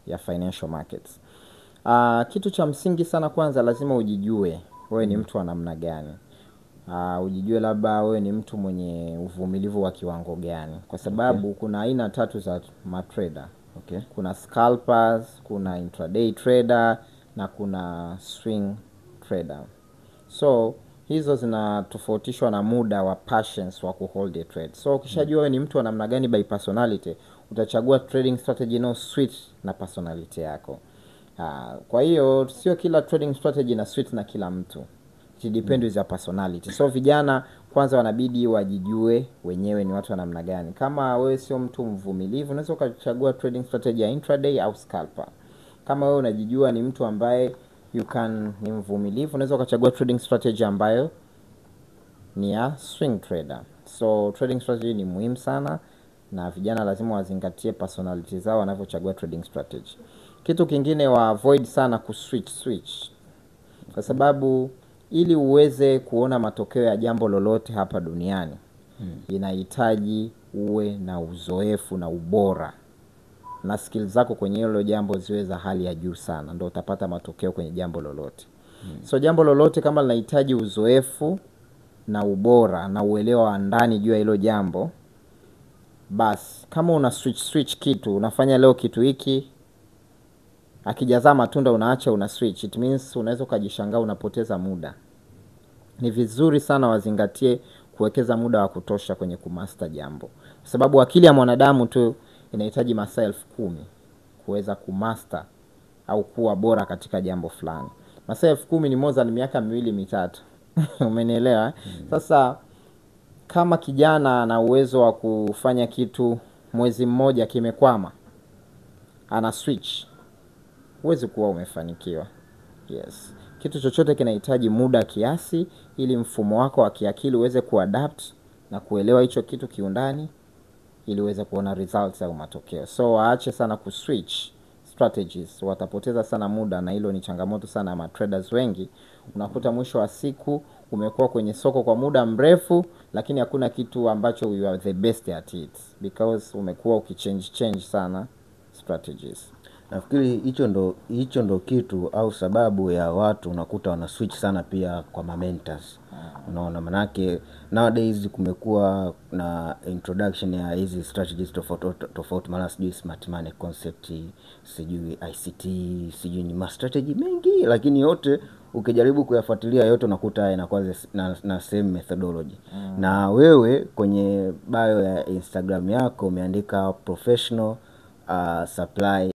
ya financial markets. Kitu cha msingi sana, kwanza lazima ujijue wewe ni mtu wa namna gani. Ujijue labda wewe ni mtu mwenye uvumilivu wa kiwango gani, kwa sababu kuna aina tatu za matrader. Kuna scalpers, kuna intraday trader na kuna swing trader. So hizo zinatofautishwa na muda wa patience wa kuhold a trade. So ukishajua wewe ni mtu wa namna gani by personality, utachagua trading strategy no switch na personality yako. Kwa hiyo sio kila trading strategy na switch na kila mtu. It depends with your personality. So vijana kwanza wanabidi wajijue wenyewe ni watu wa namna gani. Kama wewe sio mtu mvumilivu, unaweza ukachagua trading strategy ya intraday au scalper. Kama wewe unajijua ni mtu ambaye ni mvumilivu, unaweza ukachagua trading strategy ambayo ni ya swing trader. So trading strategy ni muhimu sana, na vijana lazima wazingatie personality zao wanavyochagua trading strategy. Kitu kingine, wa avoid sana kuswitch, kwa sababu ili uweze kuona matokeo ya jambo lolote hapa duniani inahitaji uwe na uzoefu na ubora, na skills zako kwenye hilo jambo ziwe za hali ya juu sana, ndio utapata matokeo kwenye jambo lolote. So jambo lolote kama linahitaji uzoefu na ubora na uelewa wa ndani juu ya hilo jambo, basi kama una switch kitu, unafanya leo kitu hiki, akijazaa matunda unaacha, una switch, it means unaweza kujishangaa unapoteza muda. Ni vizuri sana wazingatie kuwekeza muda wa kutosha kwenye kumaster jambo, kwa sababu akili ya mwanadamu tu inahitaji masaa 10,000 kuweza kumaster au kuwa bora katika jambo fulani. Masaa 10,000 ni moza ni miaka 2-3. Umenielewa? Sasa kama kijana ana uwezo wa kufanya kitu mwezi mmoja kimekwama, ana switch, huwezi kuwa umefanikiwa. Yes. Kitu chochote kinahitaji muda kiasi ili mfumo wako wa kiakili uweze kuadapt na kuelewa hicho kitu kiundani ili uweze kuona results au matokeo. So waache sana kuswitch strategies, watapoteza sana muda, na hilo ni changamoto sana ya traders wengi. Unakuta mwisho wa siku umekuwa kwenye soko kwa muda mrefu, lakini hakuna kitu ambacho you are the best at it, because umekuwa ukichange sana strategies. Nafikiri hicho ndo kitu au sababu ya watu unakuta wana switch sana pia kwa mentors. Unaona, manake nowadays kumekuwa na introduction ya hizi strategies tofauti, maana sijui smart money concept, sijui ICT, sijui ni strategy mengi, lakini yote ukijaribu kuyafuatilia yote unakuta inakuwa na same methodology. Na wewe kwenye bio ya Instagram yako umeandika professional supply